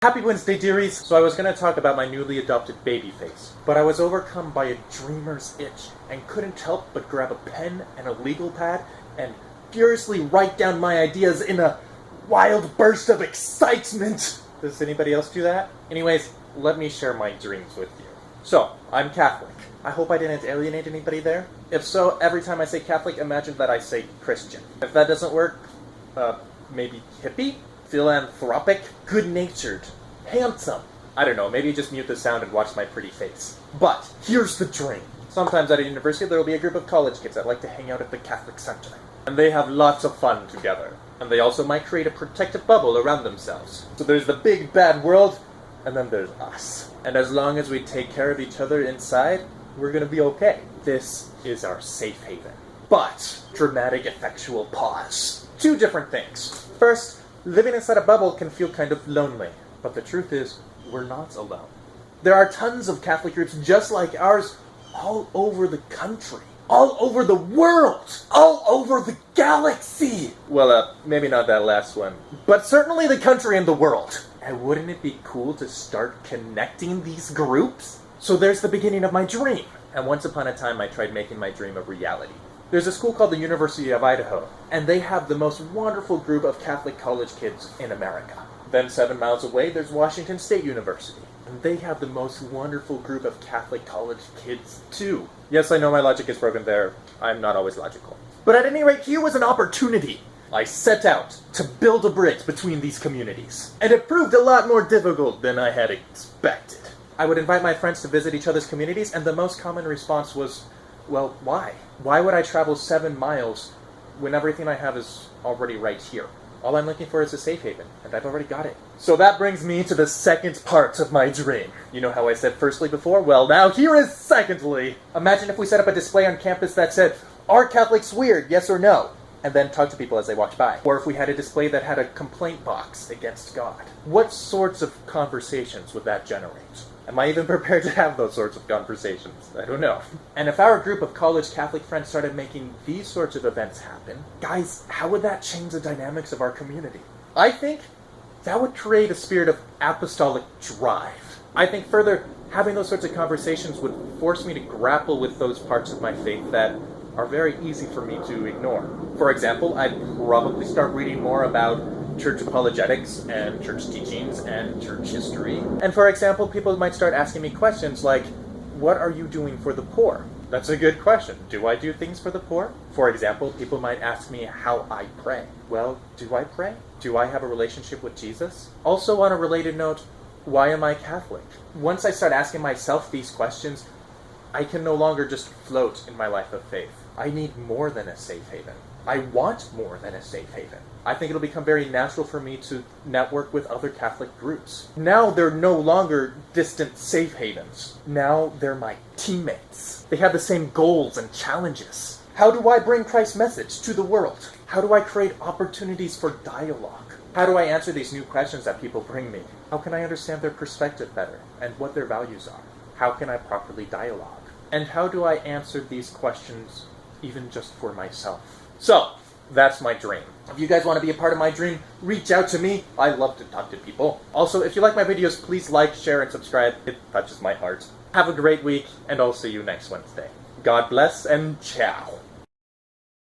Happy Wednesday, dearies! So I was going to talk about my newly adopted baby face, but I was overcome by a dreamer's itch and couldn't help but grab a pen and a legal pad and furiously write down my ideas in a wild burst of excitement. Does anybody else do that? Anyways, let me share my dreams with you. So, I'm Catholic. I hope I didn't alienate anybody there. If so, every time I say Catholic, imagine that I say Christian. If that doesn't work, maybe hippie? Philanthropic? Good-natured? Handsome? I don't know, maybe just mute the sound and watch my pretty face. But, here's the dream. Sometimes at a university there will be a group of college kids that like to hang out at the Catholic Center. And they have lots of fun together. And they also might create a protective bubble around themselves. So there's the big bad world, and then there's us. And as long as we take care of each other inside, we're gonna be okay. This is our safe haven. But, dramatic effectual pause. Two different things. First, living inside a bubble can feel kind of lonely. But the truth is, we're not alone. There are tons of Catholic groups just like ours all over the country. All over the world! All over the galaxy! Well, maybe not that last one. But certainly the country and the world. And wouldn't it be cool to start connecting these groups? So there's the beginning of my dream. And once upon a time I tried making my dream a reality. There's a school called the University of Idaho, and they have the most wonderful group of Catholic college kids in America. Then 7 miles away, there's Washington State University, and they have the most wonderful group of Catholic college kids too. Yes, I know my logic is broken there. I'm not always logical. But at any rate, here was an opportunity. I set out to build a bridge between these communities, and it proved a lot more difficult than I had expected. I would invite my friends to visit each other's communities, and the most common response was, well, why? Why would I travel 7 miles when everything I have is already right here? All I'm looking for is a safe haven, and I've already got it. So that brings me to the second part of my dream. You know how I said firstly before? Well, now here is secondly. Imagine if we set up a display on campus that said, "Are Catholics weird, yes or no?" And then talk to people as they walked by. Or if we had a display that had a complaint box against God. What sorts of conversations would that generate? Am I even prepared to have those sorts of conversations? I don't know. And if our group of college Catholic friends started making these sorts of events happen, guys, how would that change the dynamics of our community? I think that would create a spirit of apostolic drive. I think further, having those sorts of conversations would force me to grapple with those parts of my faith that are very easy for me to ignore. For example, I'd probably start reading more about church apologetics and church teachings and church history. And for example, people might start asking me questions like, what are you doing for the poor? That's a good question. Do I do things for the poor? For example, people might ask me how I pray. Well, do I pray? Do I have a relationship with Jesus? Also, on a related note, why am I Catholic? Once I start asking myself these questions, I can no longer just float in my life of faith. I need more than a safe haven. I want more than a safe haven. I think it'll become very natural for me to network with other Catholic groups. Now they're no longer distant safe havens. Now they're my teammates. They have the same goals and challenges. How do I bring Christ's message to the world? How do I create opportunities for dialogue? How do I answer these new questions that people bring me? How can I understand their perspective better and what their values are? How can I properly dialogue? And how do I answer these questions even just for myself? So, that's my dream. If you guys want to be a part of my dream, reach out to me. I love to talk to people. Also, if you like my videos, please like, share, and subscribe. It touches my heart. Have a great week, and I'll see you next Wednesday. God bless, and ciao.